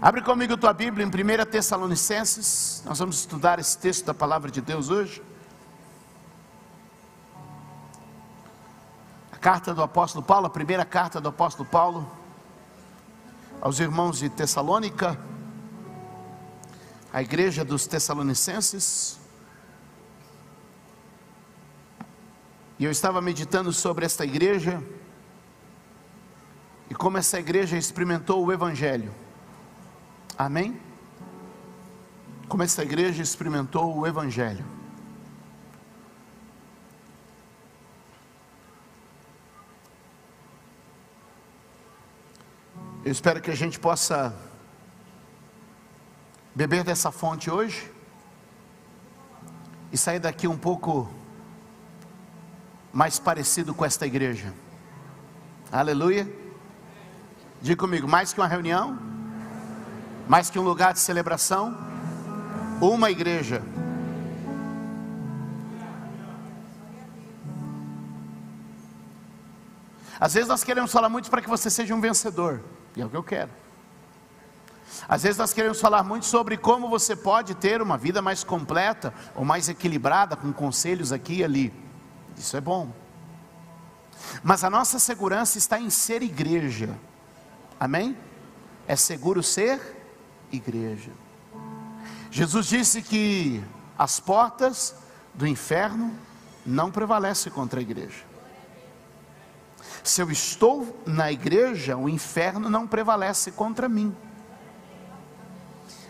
Abre comigo a tua Bíblia em 1 Tessalonicenses. Nós vamos estudar esse texto da palavra de Deus hoje. A carta do apóstolo Paulo, a primeira carta do apóstolo Paulo aos irmãos de Tessalônica, a igreja dos Tessalonicenses. E eu estava meditando sobre esta igreja e como essa igreja experimentou o Evangelho. Amém? Como essa igreja experimentou o Evangelho. Eu espero que a gente possa beber dessa fonte hoje e sair daqui um pouco mais parecido com esta igreja. Aleluia. Diga comigo, mais que uma reunião, mais que um lugar de celebração, uma igreja. Às vezes nós queremos falar muito para que você seja um vencedor, e é o que eu quero. Às vezes nós queremos falar muito sobre como você pode ter uma vida mais completa, ou mais equilibrada, com conselhos aqui e ali. Isso é bom. Mas a nossa segurança está em ser igreja. Amém? É seguro ser igreja. Jesus disse que as portas do inferno não prevalecem contra a igreja. Se eu estou na igreja, o inferno não prevalece contra mim.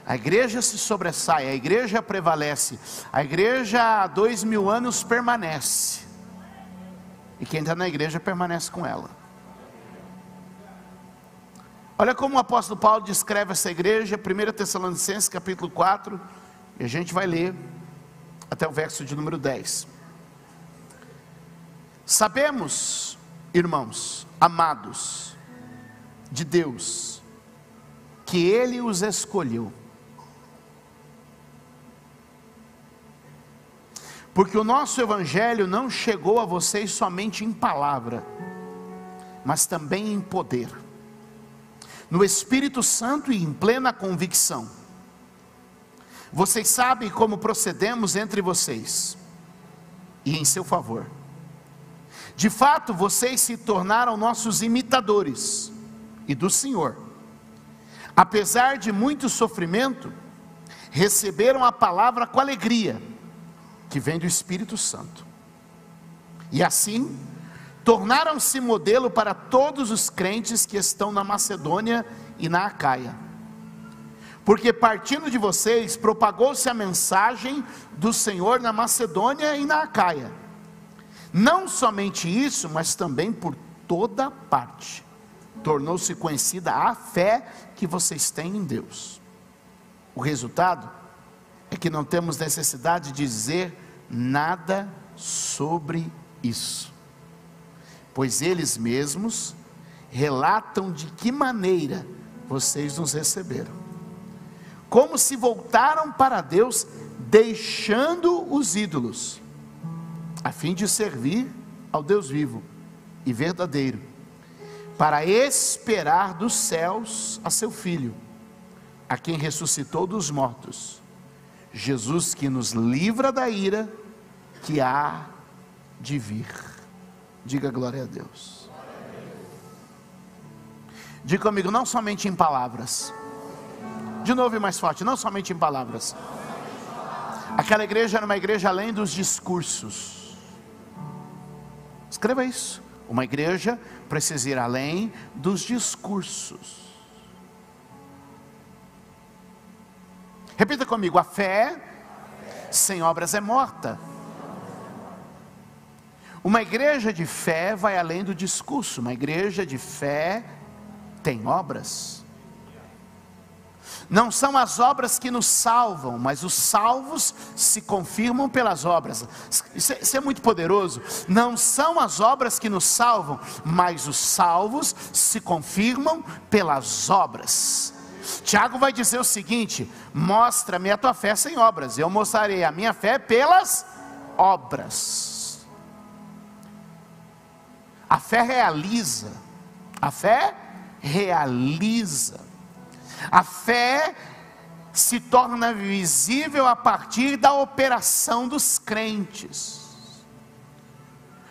A igreja se sobressai, a igreja prevalece, a igreja há 2000 anos permanece, e quem está na igreja permanece com ela. Olha como o apóstolo Paulo descreve essa igreja, 1 Tessalonicenses capítulo 4, e a gente vai ler até o verso de número 10. Sabemos, irmãos, amados de Deus, que Ele os escolheu, porque o nosso evangelho não chegou a vocês somente em palavra, mas também em poder, no Espírito Santo e em plena convicção. Vocês sabem como procedemos entre vocês, e em seu favor. De fato, vocês se tornaram nossos imitadores, e do Senhor. Apesar de muito sofrimento, receberam a palavra com alegria, que vem do Espírito Santo. E assim, tornaram-se modelo para todos os crentes que estão na Macedônia e na Acaia. Porque partindo de vocês, propagou-se a mensagem do Senhor na Macedônia e na Acaia. Não somente isso, mas também por toda parte, tornou-se conhecida a fé que vocês têm em Deus. O resultado é que não temos necessidade de dizer nada sobre isso, pois eles mesmos relatam de que maneira vocês nos receberam, como se voltaram para Deus, deixando os ídolos, a fim de servir ao Deus vivo e verdadeiro, para esperar dos céus a seu Filho, a quem ressuscitou dos mortos, Jesus, que nos livra da ira que há de vir. Diga glória a Deus. Diga comigo, não somente em palavras. De novo e mais forte, não somente em palavras. Aquela igreja era uma igreja além dos discursos. Escreva isso. Uma igreja precisa ir além dos discursos. Repita comigo, a fé sem obras é morta. Uma igreja de fé vai além do discurso. Uma igreja de fé tem obras. Não são as obras que nos salvam, mas os salvos se confirmam pelas obras. Isso é muito poderoso. Não são as obras que nos salvam, mas os salvos se confirmam pelas obras. Tiago vai dizer o seguinte: mostra-me a tua fé sem obras, eu mostrarei a minha fé pelas obras. A fé realiza. A fé realiza. A fé se torna visível a partir da operação dos crentes.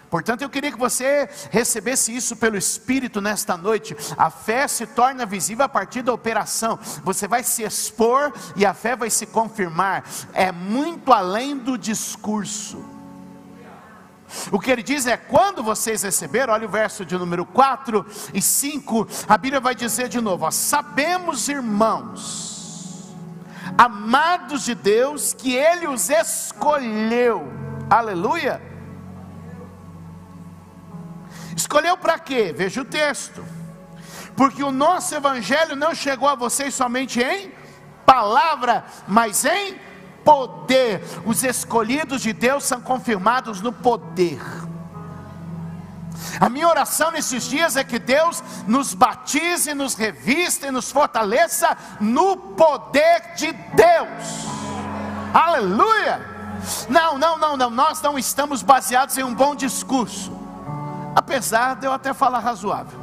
Portanto, eu queria que você recebesse isso pelo Espírito nesta noite. A fé se torna visível a partir da operação. Você vai se expor e a fé vai se confirmar. É muito além do discurso. O que ele diz é: quando vocês receberam, olha o verso de número 4 e 5, a Bíblia vai dizer de novo, ó, sabemos, irmãos, amados de Deus, que Ele os escolheu. Aleluia. Escolheu para quê? Veja o texto. Porque o nosso evangelho não chegou a vocês somente em palavra, mas em poder. Os escolhidos de Deus são confirmados no poder. A minha oração nesses dias é que Deus nos batize, nos revista e nos fortaleça no poder de Deus. Aleluia. Não, nós não estamos baseados em um bom discurso, apesar de eu até falar razoável.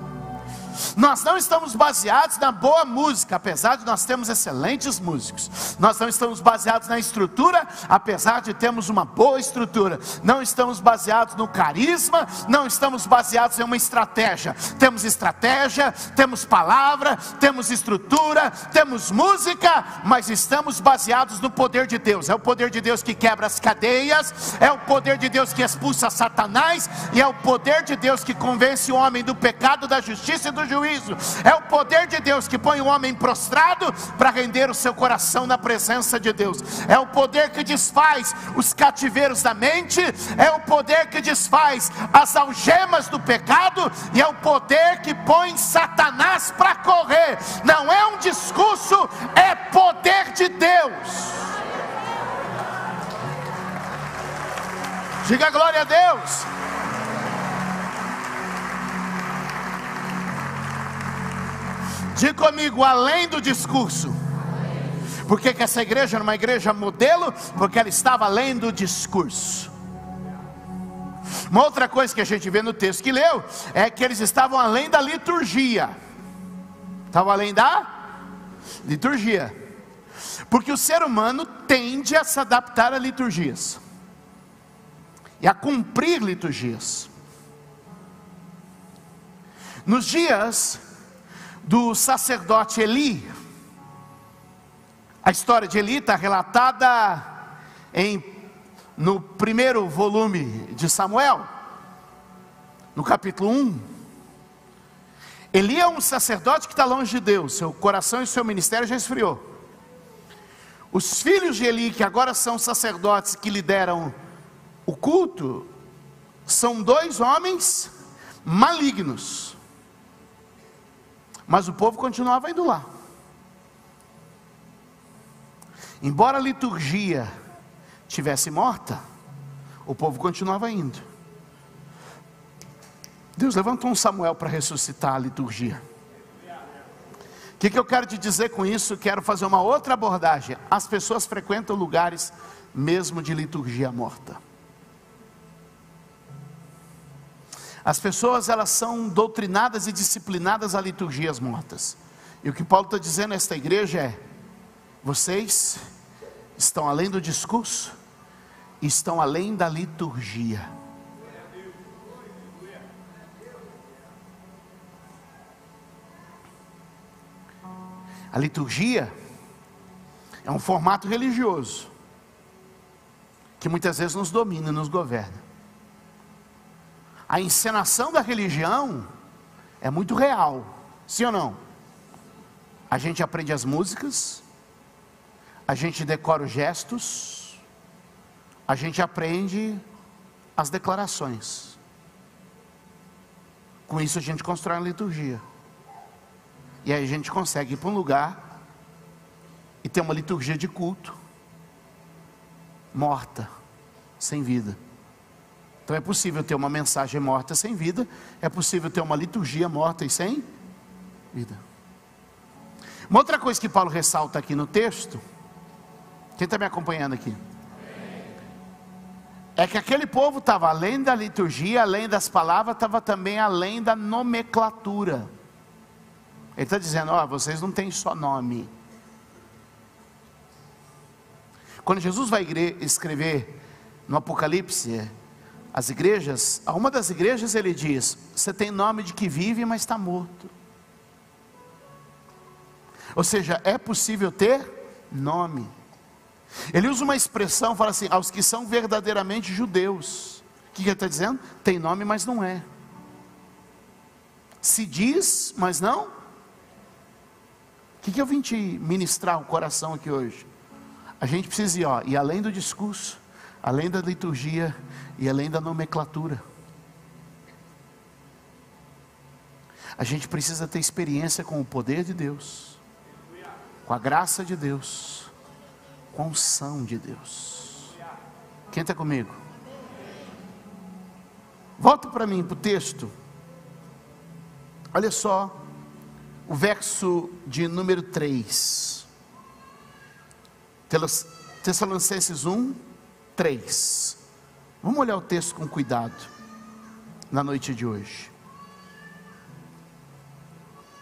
Nós não estamos baseados na boa música, apesar de nós termos excelentes músicos. Nós não estamos baseados na estrutura, apesar de termos uma boa estrutura. Não estamos baseados no carisma, não estamos baseados em uma estratégia. Temos estratégia, temos palavra, temos estrutura, temos música, mas estamos baseados no poder de Deus. É o poder de Deus que quebra as cadeias, é o poder de Deus que expulsa Satanás, e é o poder de Deus que convence o homem do pecado, da justiça e do juízo. É o poder de Deus que põe o homem prostrado para render o seu coração na presença de Deus. É o poder que desfaz os cativeiros da mente, é o poder que desfaz as algemas do pecado, e é o poder que põe Satanás para correr. Não é um discurso, é poder de Deus. Diga glória a Deus. Diga comigo, além do discurso. Por que essa igreja era uma igreja modelo? Porque ela estava além do discurso. Uma outra coisa que a gente vê no texto que leu, é que eles estavam além da liturgia. Estavam além da liturgia. Porque o ser humano tende a se adaptar a liturgias, e a cumprir liturgias. Nos dias do sacerdote Eli, a história de Eli está relatada no primeiro volume de Samuel, no capítulo 1. Eli é um sacerdote que está longe de Deus, seu coração e seu ministério já esfriou. Os filhos de Eli, que agora são sacerdotes que lideram o culto, são 2 homens malignos. Mas o povo continuava indo lá. Embora a liturgia tivesse morta, o povo continuava indo. Deus levantou um Samuel para ressuscitar a liturgia. O que eu quero te dizer com isso? Quero fazer uma outra abordagem. As pessoas frequentam lugares mesmo de liturgia morta. As pessoas, elas são doutrinadas e disciplinadas a liturgias mortas. E o que Paulo está dizendo nesta igreja é: vocês estão além do discurso, estão além da liturgia. A liturgia é um formato religioso que muitas vezes nos domina e nos governa. A encenação da religião é muito real, sim ou não? A gente aprende as músicas, a gente decora os gestos, a gente aprende as declarações. Com isso a gente constrói uma liturgia. E aí a gente consegue ir para um lugar e ter uma liturgia de culto morta, sem vida. Então é possível ter uma mensagem morta sem vida, é possível ter uma liturgia morta e sem vida. Uma outra coisa que Paulo ressalta aqui no texto, quem está me acompanhando aqui? É que aquele povo estava além da liturgia, além das palavras, estava também além da nomenclatura. Ele está dizendo, ó, vocês não têm só nome. Quando Jesus vai escrever no Apocalipse as igrejas, a uma das igrejas ele diz, você tem nome de que vive, mas está morto. Ou seja, é possível ter nome. Ele usa uma expressão, fala assim, aos que são verdadeiramente judeus. O que ele está dizendo? Tem nome, mas não é. Se diz, mas não. O que eu vim te ministrar o coração aqui hoje? A gente precisa ir além do discurso, além da liturgia e além da nomenclatura. A gente precisa ter experiência com o poder de Deus, com a graça de Deus, com a unção de Deus. Quem está comigo? Volta para mim, para o texto. Olha só, o verso de número 3. Tessalonicenses 1, 3. Vamos olhar o texto com cuidado, na noite de hoje.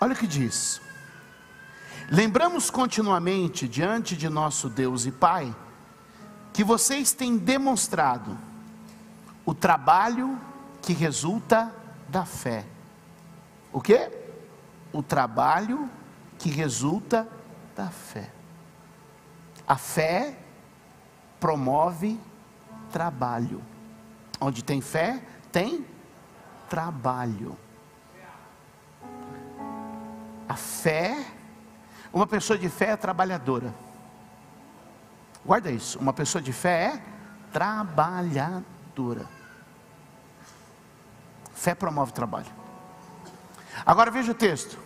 Olha o que diz. Lembramos continuamente diante de nosso Deus e Pai, que vocês têm demonstrado o trabalho que resulta da fé. O quê? O trabalho que resulta da fé. A fé promove trabalho. Onde tem fé, tem trabalho. A fé, uma pessoa de fé é trabalhadora. Guarda isso, uma pessoa de fé é trabalhadora. Fé promove trabalho. Agora veja o texto.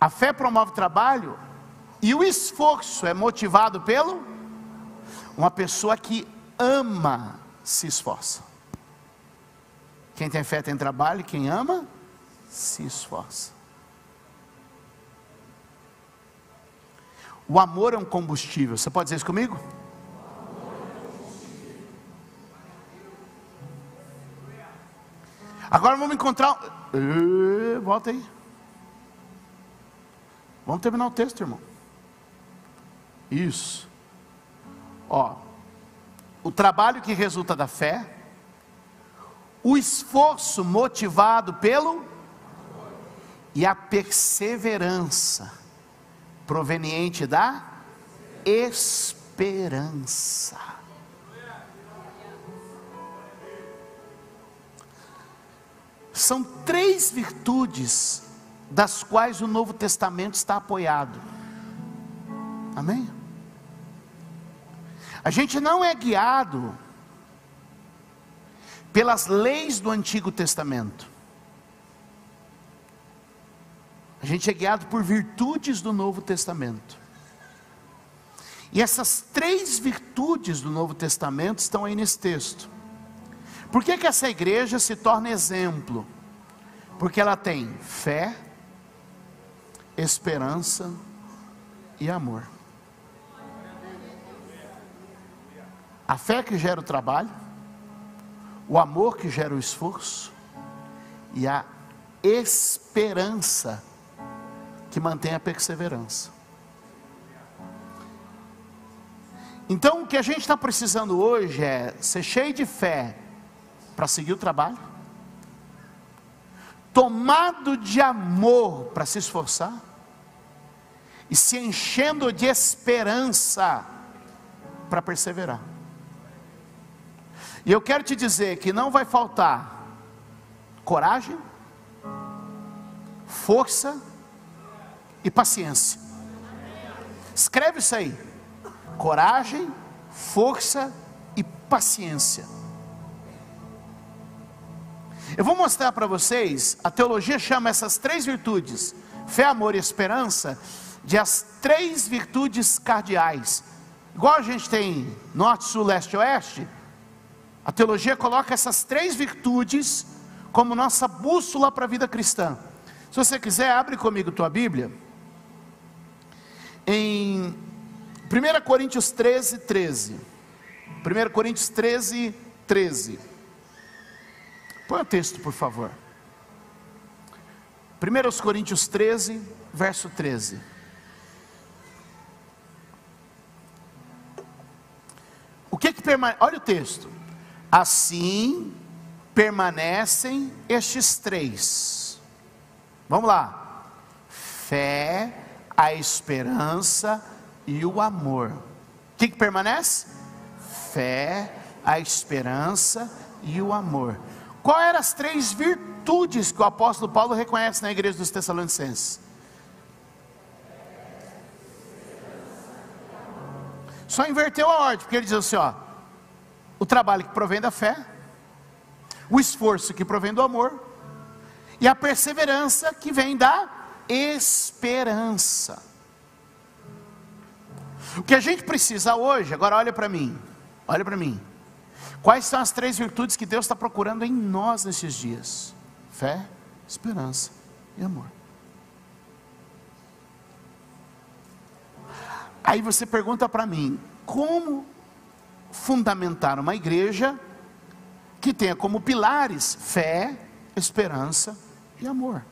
A fé promove trabalho e o esforço é motivado pelo... Uma pessoa que ama se esforça. Quem tem fé tem trabalho, quem ama se esforça. O amor é um combustível. Você pode dizer isso comigo? Agora vamos encontrar... Volta aí. Vamos terminar o texto, irmão. Isso. Ó, o trabalho que resulta da fé, o esforço motivado pelo e a perseverança proveniente da esperança. São 3 virtudes das quais o Novo Testamento está apoiado. Amém? A gente não é guiado pelas leis do Antigo Testamento. A gente é guiado por virtudes do Novo Testamento. E essas 3 virtudes do Novo Testamento estão aí nesse texto. Por que essa igreja se torna exemplo? Porque ela tem fé, esperança e amor. A fé que gera o trabalho, o amor que gera o esforço e a esperança que mantém a perseverança. Então o que a gente está precisando hoje é ser cheio de fé para seguir o trabalho, tomado de amor para se esforçar e se enchendo de esperança para perseverar. E eu quero te dizer que não vai faltar coragem, força e paciência. Escreve isso aí: coragem, força e paciência. Eu vou mostrar para vocês, a teologia chama essas 3 virtudes, fé, amor e esperança, de as 3 virtudes cardeais. Igual a gente tem norte, sul, leste e oeste, a teologia coloca essas 3 virtudes como nossa bússola para a vida cristã. Se você quiser, abre comigo tua Bíblia em 1 Coríntios 13, 13. 1 Coríntios 13, 13. Põe o texto, por favor. 1 Coríntios 13, verso 13. O que permanece? Olha o texto. Assim permanecem estes três. Vamos lá. Fé, a esperança e o amor. O que permanece? Fé, a esperança e o amor. Qual eram as três virtudes que o apóstolo Paulo reconhece na igreja dos Tessalonicenses? Só inverteu a ordem, porque ele diz assim, ó: o trabalho que provém da fé, o esforço que provém do amor, e a perseverança que vem da esperança. O que a gente precisa hoje, agora olha para mim, quais são as três virtudes que Deus está procurando em nós nesses dias? Fé, esperança e amor. Aí você pergunta para mim, como fundamentar uma igreja que tenha como pilares fé, esperança e amor?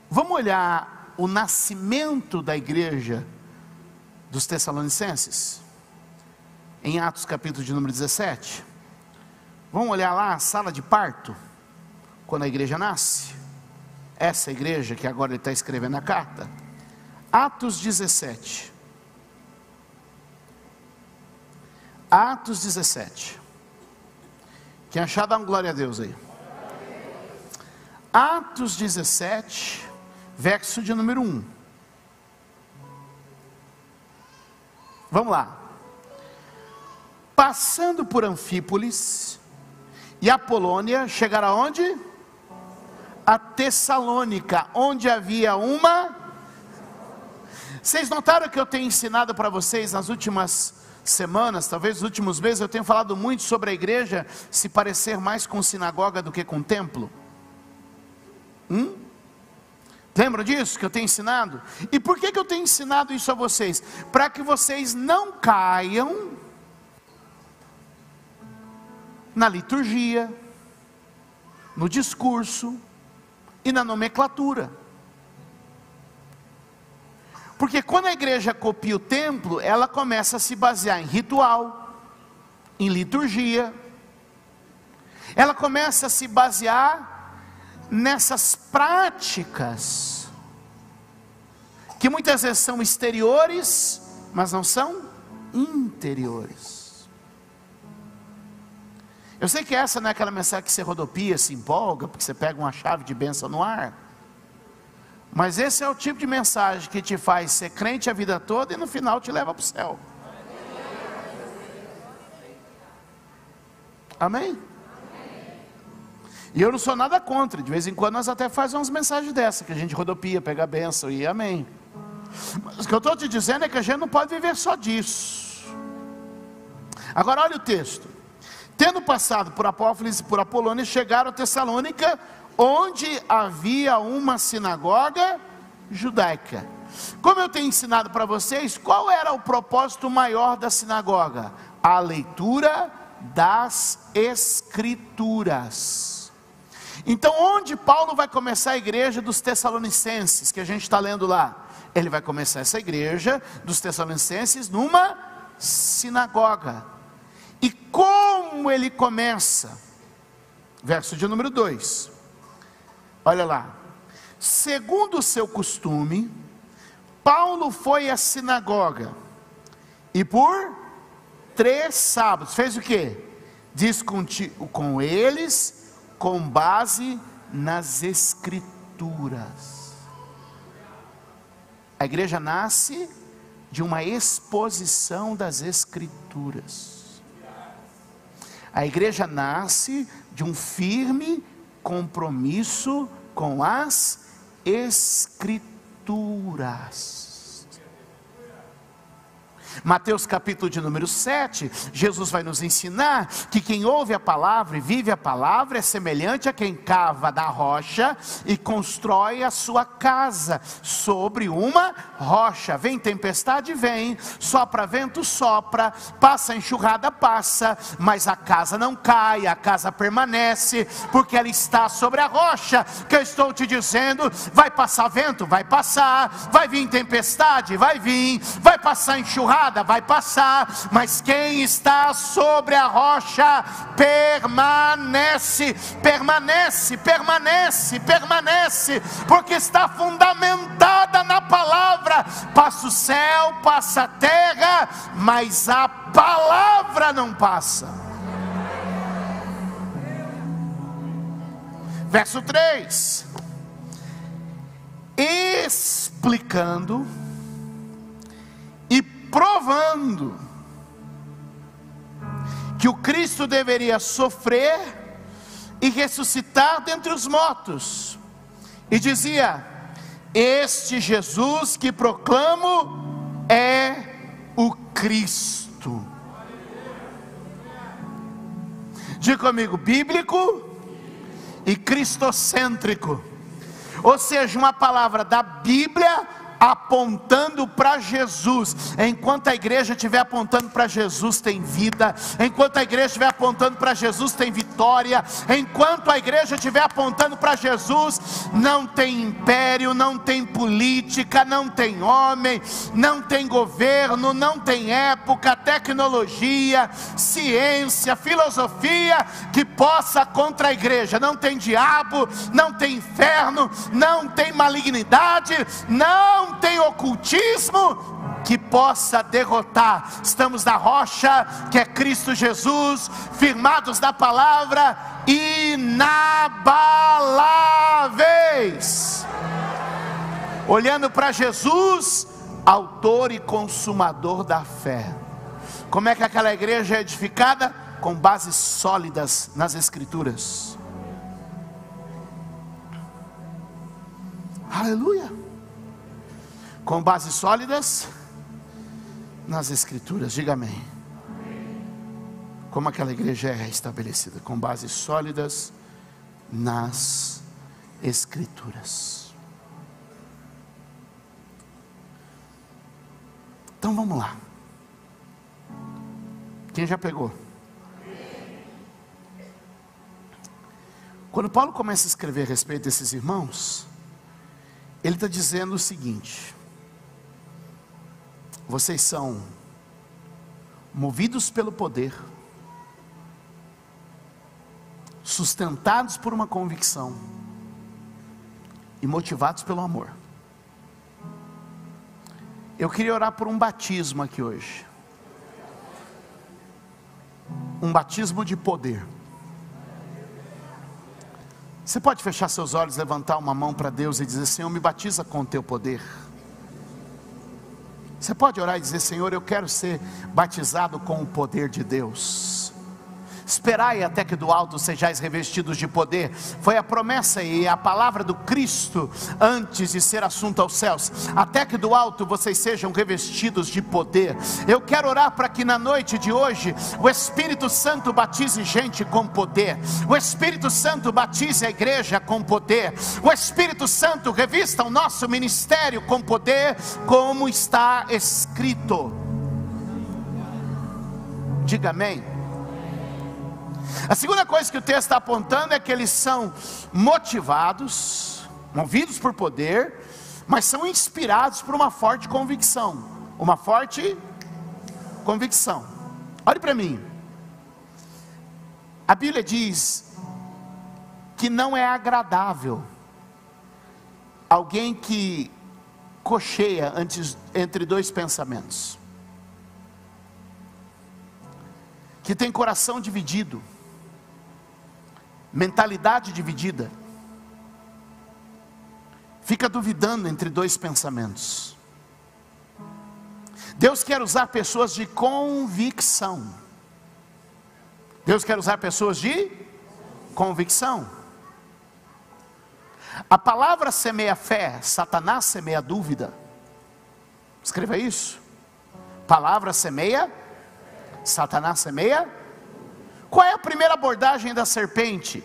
Vamos olhar o nascimento da igreja dos Tessalonicenses, em Atos capítulo de número 17. Vamos olhar lá a sala de parto, quando a igreja nasce. Essa igreja que agora ele está escrevendo a carta. Atos 17. Atos 17. Quem achar, dá um glória a Deus aí. Atos 17, verso de número 1. Vamos lá. Passando por Anfípolis e Apolônia, chegaram aonde? A Tessalônica, onde havia uma... Vocês notaram que eu tenho ensinado para vocês nas últimas semanas, talvez nos últimos meses, eu tenho falado muito sobre a igreja se parecer mais com sinagoga do que com templo? Lembram disso que eu tenho ensinado? E por que eu tenho ensinado isso a vocês? Para que vocês não caiam na liturgia, no discurso e na nomenclatura. Porque quando a igreja copia o templo, ela começa a se basear em ritual, em liturgia, ela começa a se basear nessas práticas, que muitas vezes são exteriores, mas não são interiores. Eu sei que essa não é aquela mensagem que você rodopia, se empolga, porque você pega uma chave de bênção no ar. Mas esse é o tipo de mensagem que te faz ser crente a vida toda e no final te leva para o céu. Amém? E eu não sou nada contra, de vez em quando nós até fazemos umas mensagens dessa, que a gente rodopia, pega a bênção e amém. Mas o que eu estou te dizendo é que a gente não pode viver só disso. Agora olha o texto. Tendo passado por Apófilis e por Apolônia, chegaram a Tessalônica, onde havia uma sinagoga judaica. Como eu tenho ensinado para vocês, qual era o propósito maior da sinagoga? A leitura das Escrituras. Então onde Paulo vai começar a igreja dos Tessalonicenses, que a gente está lendo lá? Ele vai começar essa igreja dos Tessalonicenses numa sinagoga. E como ele começa? Verso de número 2. Olha lá. Segundo o seu costume, Paulo foi à sinagoga, e por 3 sábados, fez o quê? Discutiu com eles, com base nas Escrituras. A igreja nasce de uma exposição das Escrituras. A igreja nasce de um firme compromisso com as Escrituras. Mateus capítulo de número 7, Jesus vai nos ensinar que quem ouve a palavra e vive a palavra é semelhante a quem cava da rocha e constrói a sua casa sobre uma rocha. Vem tempestade, vem, sopra vento, sopra, passa enxurrada, passa, mas a casa não cai, a casa permanece, porque ela está sobre a rocha. Que eu estou te dizendo, vai passar vento, vai passar, vai vir tempestade, vai vir, vai passar enxurrada, vai passar, mas quem está sobre a rocha permanece, permanece, permanece, permanece, porque está fundamentada na palavra. Passa o céu, passa a terra, mas a palavra não passa. Verso 3: explicando e provando que o Cristo deveria sofrer e ressuscitar dentre os mortos, e dizia: este Jesus que proclamo é o Cristo. Diga comigo: bíblico e cristocêntrico. Ou seja, uma palavra da Bíblia apontando para Jesus. Enquanto a igreja estiver apontando para Jesus, tem vida. Enquanto a igreja estiver apontando para Jesus, tem vitória. Enquanto a igreja estiver apontando para Jesus, não tem império, não tem política, não tem homem, não tem governo, não tem época, tecnologia, ciência, filosofia que possa contra a igreja. Não tem diabo, não tem inferno, não tem malignidade, não tem ocultismo que possa derrotar. Estamos na rocha que é Cristo Jesus, firmados na palavra, inabaláveis, olhando para Jesus, autor e consumador da fé. Como é que aquela igreja é edificada? Com bases sólidas nas Escrituras. Aleluia. Com bases sólidas nas Escrituras. Diga amém. Como aquela igreja é estabelecida? Com bases sólidas nas Escrituras. Então vamos lá. Quem já pegou? Quando Paulo começa a escrever a respeito desses irmãos, ele está dizendo o seguinte: vocês são movidos pelo poder, sustentados por uma convicção e motivados pelo amor. Eu queria orar por um batismo aqui hoje. Um batismo de poder. Você pode fechar seus olhos, levantar uma mão para Deus e dizer: Senhor, me batiza com o teu poder. Você pode orar e dizer: Senhor, eu quero ser batizado com o poder de Deus. Esperai até que do alto sejais revestidos de poder. Foi a promessa e a palavra do Cristo antes de ser assunto aos céus. Até que do alto vocês sejam revestidos de poder. Eu quero orar para que na noite de hoje o Espírito Santo batize gente com poder. O Espírito Santo batize a igreja com poder. O Espírito Santo revista o nosso ministério com poder, como está escrito. Diga amém. A segunda coisa que o texto está apontando é que eles são motivados, movidos por poder, mas são inspirados por uma forte convicção. Uma forte convicção. Olhe para mim. A Bíblia diz que não é agradável alguém que cocheia entre dois pensamentos, que tem coração dividido, mentalidade dividida, fica duvidando entre dois pensamentos. Deus quer usar pessoas de convicção. Deus quer usar pessoas de convicção. A palavra semeia fé, Satanás semeia dúvida. Escreva isso. Palavra semeia, Satanás semeia. Qual é a primeira abordagem da serpente,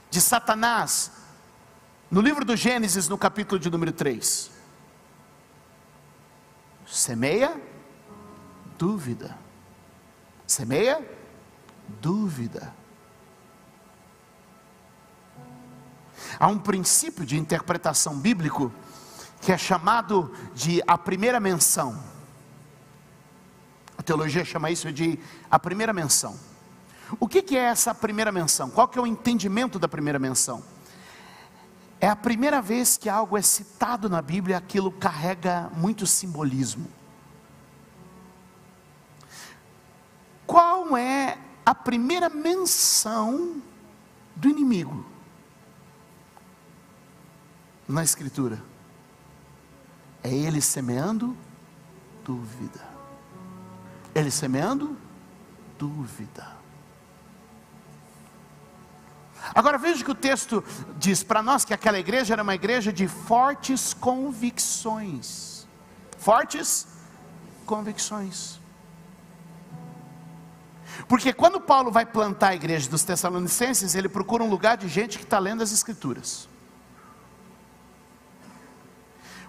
de Satanás, no livro do Gênesis, no capítulo de número 3? Semeia dúvida. Semeia dúvida. Há um princípio de interpretação bíblico que é chamado de a primeira menção. A teologia chama isso de a primeira menção. O que é essa primeira menção? Qual que é o entendimento da primeira menção? É a primeira vez que algo é citado na Bíblia, aquilo carrega muito simbolismo. Qual é a primeira menção do inimigo na Escritura? É ele semeando dúvida. Ele semeando dúvida. Agora veja que o texto diz para nós que aquela igreja era uma igreja de fortes convicções. Fortes convicções. Porque quando Paulo vai plantar a igreja dos Tessalonicenses, ele procura um lugar de gente que está lendo as Escrituras.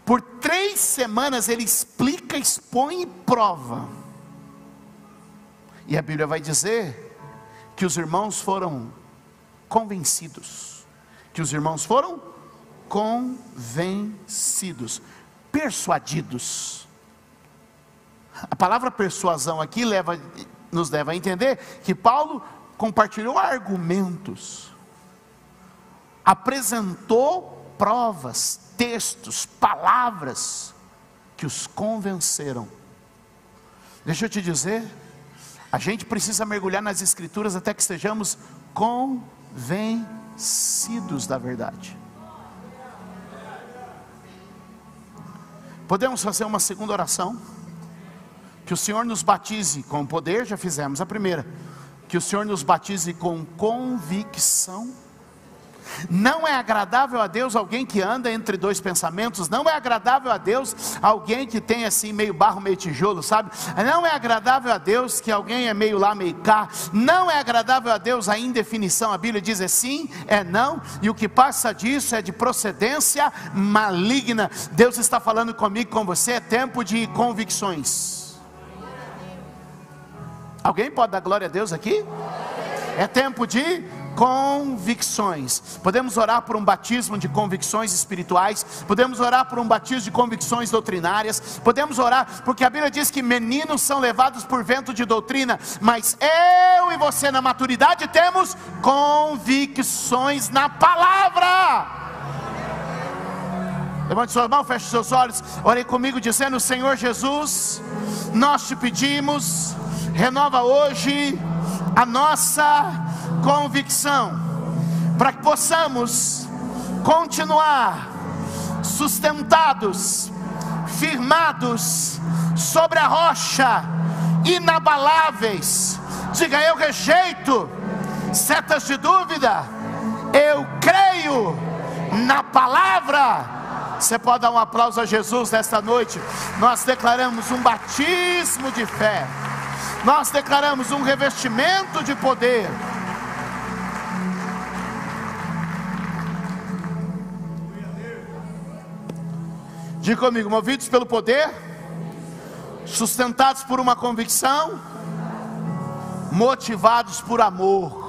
Por 3 semanas ele explica, expõe e prova. E a Bíblia vai dizer que os irmãos foram convencidos. Que os irmãos foram convencidos, persuadidos. A palavra persuasão aqui nos leva a entender que Paulo compartilhou argumentos, apresentou provas, textos, palavras que os convenceram. Deixa eu te dizer, a gente precisa mergulhar nas Escrituras até que estejamos convencidos da verdade. Podemos fazer uma segunda oração? Que o Senhor nos batize com poder, já fizemos a primeira. Que o Senhor nos batize com convicção. Não é agradável a Deus alguém que anda entre 2 pensamentos. Não é agradável a Deus alguém que tem assim meio barro, meio tijolo, sabe? Não é agradável a Deus que alguém é meio lá, meio cá. Não é agradável a Deus a indefinição. A Bíblia diz é sim, é não. E o que passa disso é de procedência maligna. Deus está falando comigo, com você. É tempo de convicções. Alguém pode dar glória a Deus aqui? É tempo de convicções. Podemos orar por um batismo de convicções espirituais. Podemos orar por um batismo de convicções doutrinárias. Podemos orar, porque a Bíblia diz que meninos são levados por vento de doutrina. Mas eu e você na maturidade temos convicções na palavra. Levante sua mão, feche seus olhos. Ore comigo dizendo: Senhor Jesus, nós te pedimos, renova hoje a nossa convicção, para que possamos continuar sustentados, firmados sobre a rocha, inabaláveis. Diga: eu rejeito setas de dúvida, eu creio na palavra. Você pode dar um aplauso a Jesus nesta noite. Nós declaramos um batismo de fé, nós declaramos um revestimento de poder. Diga comigo: movidos pelo poder, sustentados por uma convicção, motivados por amor.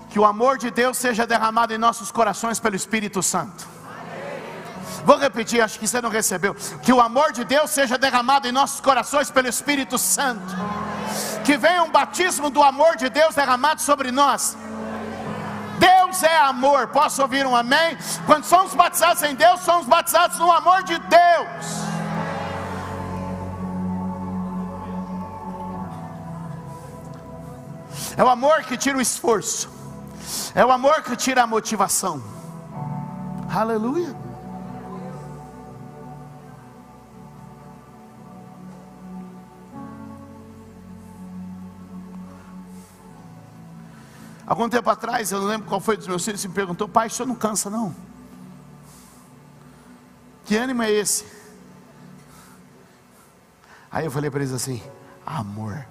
Que o amor de Deus seja derramado em nossos corações pelo Espírito Santo. Vou repetir, acho que você não recebeu. Que o amor de Deus seja derramado em nossos corações pelo Espírito Santo. Que venha um batismo do amor de Deus derramado sobre nós. Deus é amor. Posso ouvir um amém? Quando somos batizados em Deus, somos batizados no amor de Deus. É o amor que tira o esforço. É o amor que tira a motivação. Aleluia. Algum tempo atrás, eu não lembro qual foi dos meus filhos, me perguntou: pai, o senhor não cansa não? Que ânimo é esse? Aí eu falei para eles assim: amor,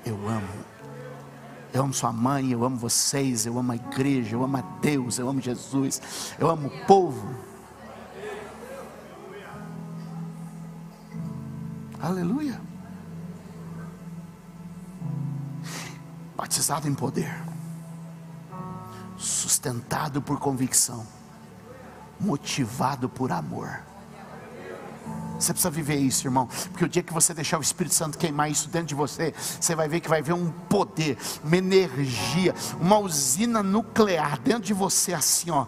eu amo sua mãe, eu amo vocês, eu amo a igreja, eu amo a Deus, eu amo Jesus, eu amo o povo. Aleluia. Batizado em poder, sustentado por convicção, motivado por amor. Você precisa viver isso, irmão, porque o dia que você deixar o Espírito Santo queimar isso dentro de você, você vai ver que vai ver um poder, uma energia, uma usina nuclear dentro de você, assim, ó.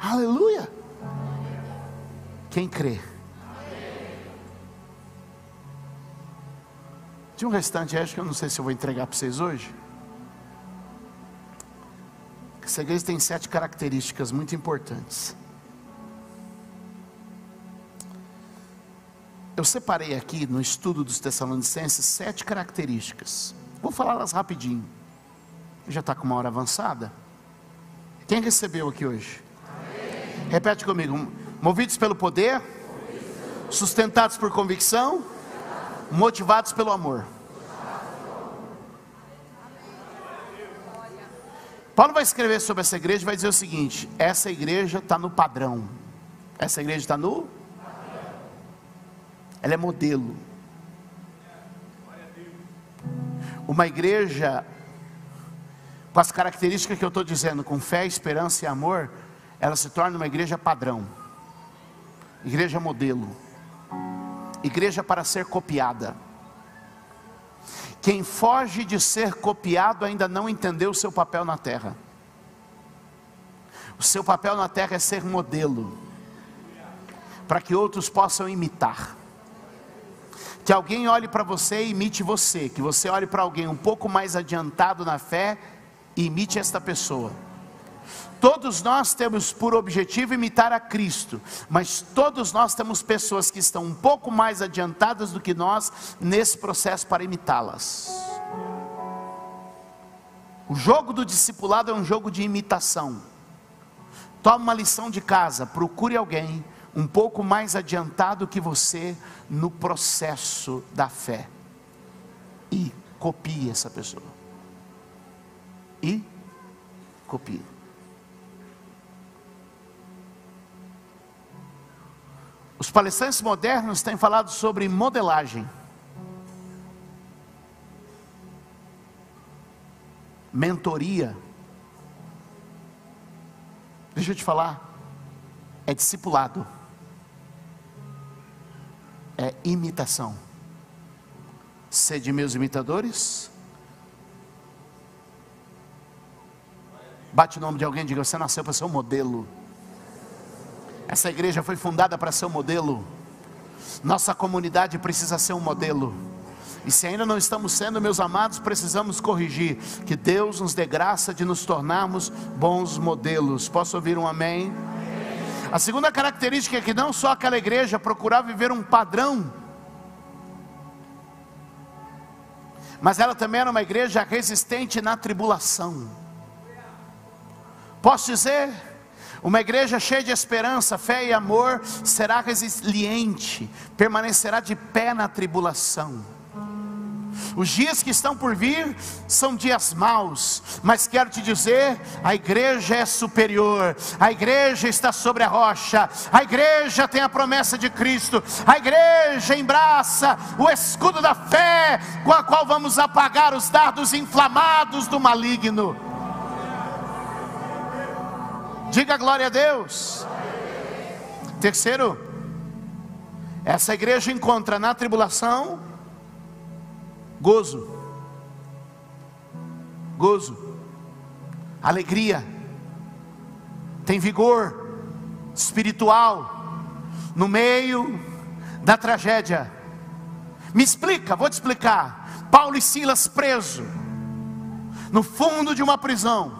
Aleluia. Quem crê? Tinha um restante, acho que eu não sei se eu vou entregar para vocês hoje. Essa igreja tem 7 características muito importantes. Eu separei aqui no estudo dos Tessalonicenses 7 características. Vou falá-las rapidinho. Já está com uma hora avançada. Quem recebeu aqui hoje? Amém. Repete comigo: movidos pelo poder, sustentados por convicção, motivados pelo amor. Paulo vai escrever sobre essa igreja e vai dizer o seguinte: essa igreja está no padrão. Essa igreja está no... ela é modelo. Uma igreja com as características que eu estou dizendo, com fé, esperança e amor, ela se torna uma igreja padrão, igreja modelo, igreja para ser copiada. Quem foge de ser copiado ainda não entendeu o seu papel na terra. O seu papel na terra é ser modelo, para que outros possam imitar. Que alguém olhe para você e imite você. Que você olhe para alguém um pouco mais adiantado na fé e imite esta pessoa. Todos nós temos por objetivo imitar a Cristo, mas todos nós temos pessoas que estão um pouco mais adiantadas do que nós nesse processo para imitá-las. O jogo do discipulado é um jogo de imitação. Tome uma lição de casa, procure alguém um pouco mais adiantado que você no processo da fé e copie essa pessoa. E copie. Os palestrantes modernos têm falado sobre modelagem, mentoria. Deixa eu te falar, é discipulado, é imitação. Sede meus imitadores. Bate o nome de alguém e diga: você nasceu para ser um modelo. Essa igreja foi fundada para ser um modelo. Nossa comunidade precisa ser um modelo. E se ainda não estamos sendo, meus amados, precisamos corrigir. Que Deus nos dê graça de nos tornarmos bons modelos. Posso ouvir um amém? Amém. A segunda característica é que não só aquela igreja procurava viver um padrão, mas ela também era uma igreja resistente na tribulação. Posso dizer, uma igreja cheia de esperança, fé e amor será resiliente, permanecerá de pé na tribulação. Os dias que estão por vir são dias maus, mas quero te dizer, a igreja é superior, a igreja está sobre a rocha, a igreja tem a promessa de Cristo, a igreja embraça o escudo da fé, com a qual vamos apagar os dardos inflamados do maligno. Diga glória a Deus. Terceiro, essa igreja encontra na tribulação gozo, alegria, tem vigor espiritual no meio da tragédia. Me explica, vou te explicar. Paulo e Silas presos no fundo de uma prisão.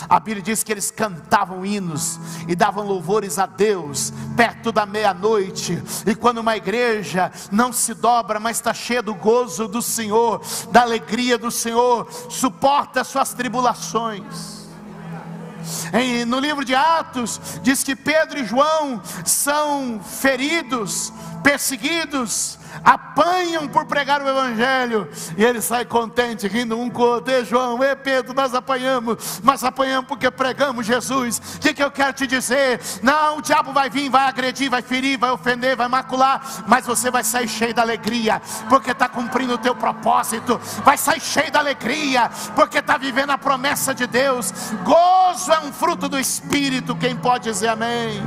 A Bíblia diz que eles cantavam hinos e davam louvores a Deus perto da meia-noite. E quando uma igreja não se dobra, mas está cheia do gozo do Senhor, da alegria do Senhor, suporta suas tribulações. No livro de Atos, diz que Pedro e João são feridos, perseguidos, apanham por pregar o Evangelho, e ele sai contente, rindo um com o outro. E João, Pedro, nós apanhamos, mas apanhamos porque pregamos Jesus. O que eu quero te dizer? Não, o diabo vai vir, vai agredir, vai ferir, vai ofender, vai macular, mas você vai sair cheio da alegria, porque está cumprindo o teu propósito. Vai sair cheio da alegria, porque está vivendo a promessa de Deus. Gozo é um fruto do Espírito. Quem pode dizer amém?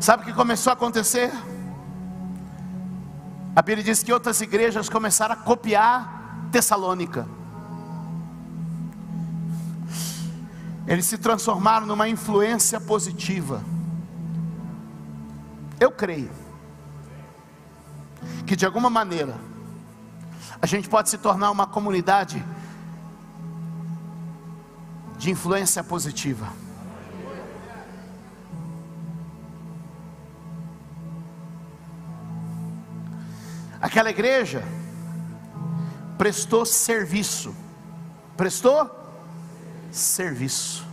Sabe o que começou a acontecer? A Bíblia diz que outras igrejas começaram a copiar Tessalônica. Eles se transformaram numa influência positiva. Eu creio que de alguma maneira a gente pode se tornar uma comunidade de influência positiva. Aquela igreja prestou serviço. Prestou serviço.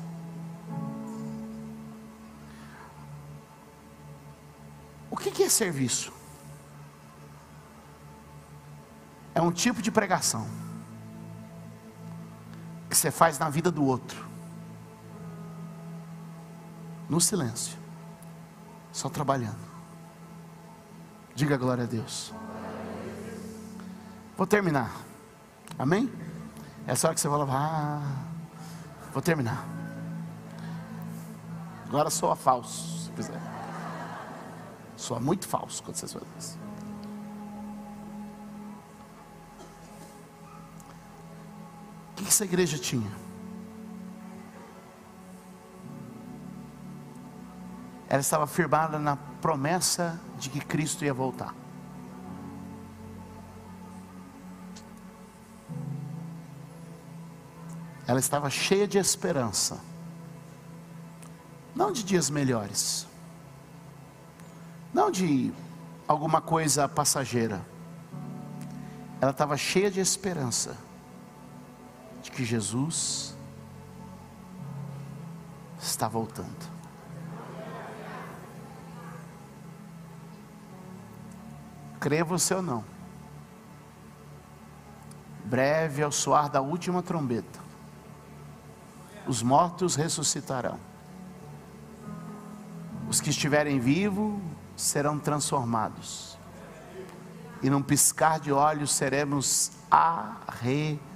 O que é serviço? É um tipo de pregação que você faz na vida do outro, no silêncio, só trabalhando. Diga glória a Deus. Vou terminar. Amém? Essa hora que você vai lavar. Vou terminar. Agora soa falso, se quiser. Soa muito falso quando vocês fazem isso. O que essa igreja tinha? Ela estava firmada na promessa de que Cristo ia voltar. Ela estava cheia de esperança, não de dias melhores, não de alguma coisa passageira. Ela estava cheia de esperança de que Jesus está voltando. Crê você ou não, breve ao soar da última trombeta, os mortos ressuscitarão. Os que estiverem vivos serão transformados. E num piscar de olhos seremos arrebatados.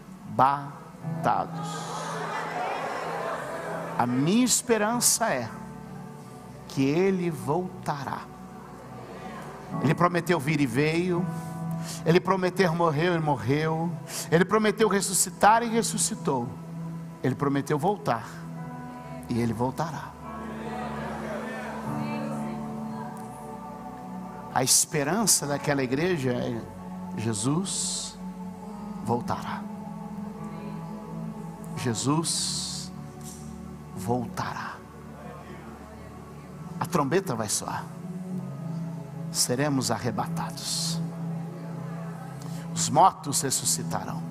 A minha esperança é que Ele voltará. Ele prometeu vir e veio. Ele prometeu morrer e morreu. Ele prometeu ressuscitar e ressuscitou. Ele prometeu voltar, e Ele voltará. A esperança daquela igreja é: Jesus voltará. Jesus voltará. A trombeta vai soar. Seremos arrebatados. Os mortos ressuscitarão.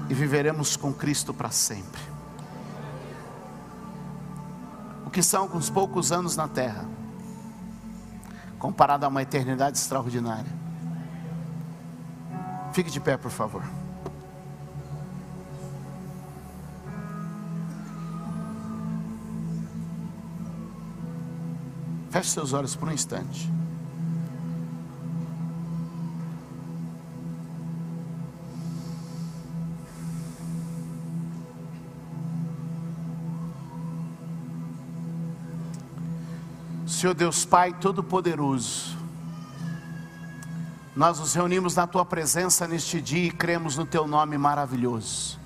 E viveremos com Cristo para sempre. O que são uns poucos anos na terra, comparado a uma eternidade extraordinária. Fique de pé, por favor. Feche seus olhos por um instante. Senhor Deus Pai Todo-Poderoso, nós nos reunimos na Tua presença neste dia e cremos no Teu nome maravilhoso.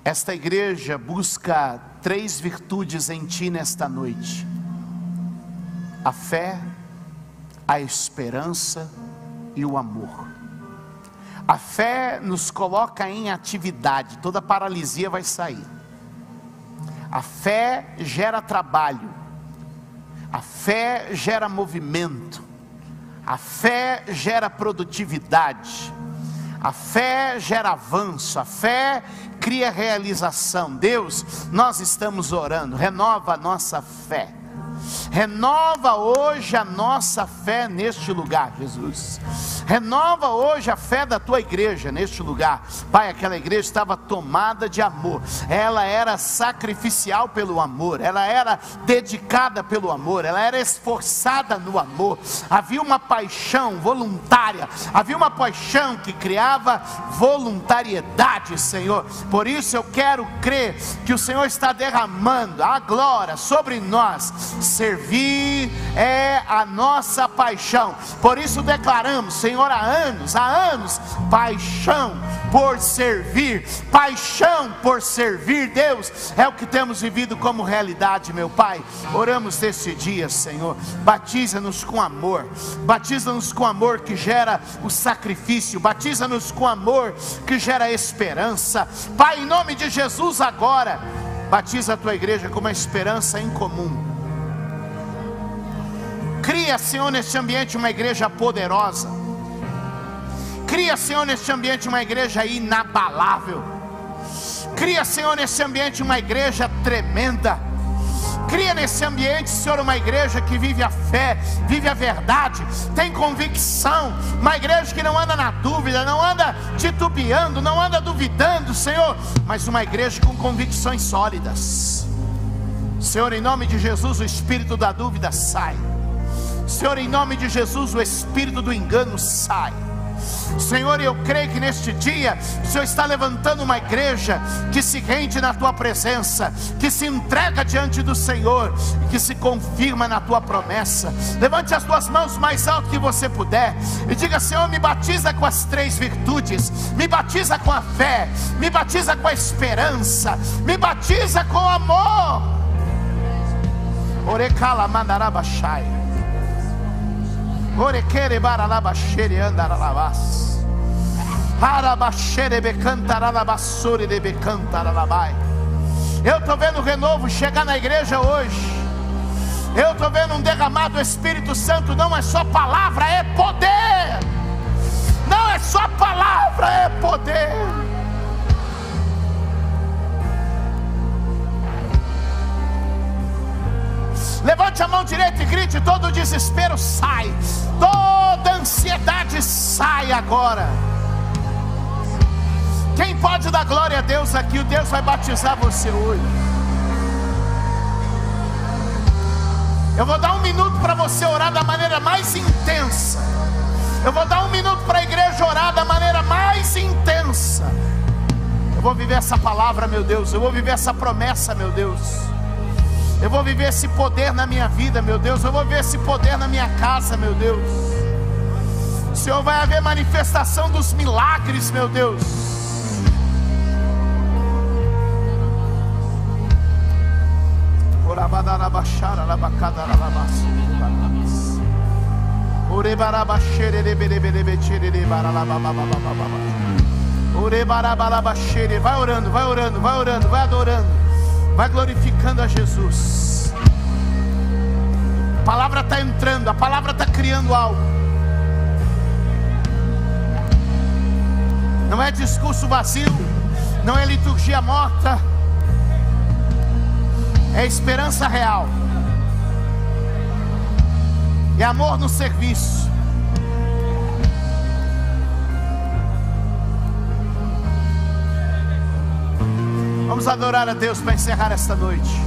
Esta igreja busca 3 virtudes em Ti nesta noite: a fé, a esperança e o amor. A fé nos coloca em atividade, toda paralisia vai sair. A fé gera trabalho. A fé gera movimento, a fé gera produtividade, a fé gera avanço, a fé cria realização. Deus, nós estamos orando, renova a nossa fé. Renova hoje a nossa fé neste lugar, Jesus. Renova hoje a fé da tua igreja neste lugar. Pai, aquela igreja estava tomada de amor. Ela era sacrificial pelo amor. Ela era dedicada pelo amor. Ela era esforçada no amor. Havia uma paixão voluntária. Havia uma paixão que criava voluntariedade, Senhor. Por isso eu quero crer que o Senhor está derramando a glória sobre nós. Servir é a nossa paixão. Por isso declaramos, Senhor, há anos, paixão por servir, paixão por servir. Deus, é o que temos vivido como realidade, meu Pai. Oramos nesse dia, Senhor, batiza-nos com amor, batiza-nos com amor que gera o sacrifício, batiza-nos com amor que gera esperança. Pai, em nome de Jesus, agora batiza a tua igreja com uma esperança em comum. Cria, Senhor, neste ambiente uma igreja poderosa. Cria, Senhor, neste ambiente uma igreja inabalável. Cria, Senhor, nesse ambiente uma igreja tremenda. Cria nesse ambiente, Senhor, uma igreja que vive a fé, vive a verdade, tem convicção. Uma igreja que não anda na dúvida, não anda titubeando, não anda duvidando, Senhor, mas uma igreja com convicções sólidas. Senhor, em nome de Jesus, o espírito da dúvida sai. Senhor, em nome de Jesus, o espírito do engano sai. Senhor, eu creio que neste dia o Senhor está levantando uma igreja que se rende na tua presença, que se entrega diante do Senhor, que se confirma na tua promessa. Levante as tuas mãos mais alto que você puder e diga: Senhor, me batiza com as 3 virtudes, me batiza com a fé, me batiza com a esperança, me batiza com o amor. Orecala mandarabachai, orequere baralabachere andaralabas. Eu estou vendo o renovo chegar na igreja hoje. Eu estou vendo um derramado do Espírito Santo. Não é só palavra, é poder. Não é só palavra, é poder. Levante a mão direita e grite: todo desespero sai, toda ansiedade sai agora. Quem pode dar glória a Deus aqui? O Deus vai batizar você hoje. Eu vou dar 1 minuto para você orar da maneira mais intensa. Eu vou dar 1 minuto para a igreja orar da maneira mais intensa. Eu vou viver essa palavra, meu Deus. Eu vou viver essa promessa, meu Deus. Eu vou viver esse poder na minha vida, meu Deus. Eu vou viver esse poder na minha casa, meu Deus. Senhor, vai haver manifestação dos milagres, meu Deus. Vai orando, vai orando, vai orando, vai adorando, vai glorificando a Jesus. A palavra está entrando, a palavra está criando algo. Não é discurso vazio, não é liturgia morta, é esperança real, é amor no serviço. Vamos adorar a Deus para encerrar esta noite.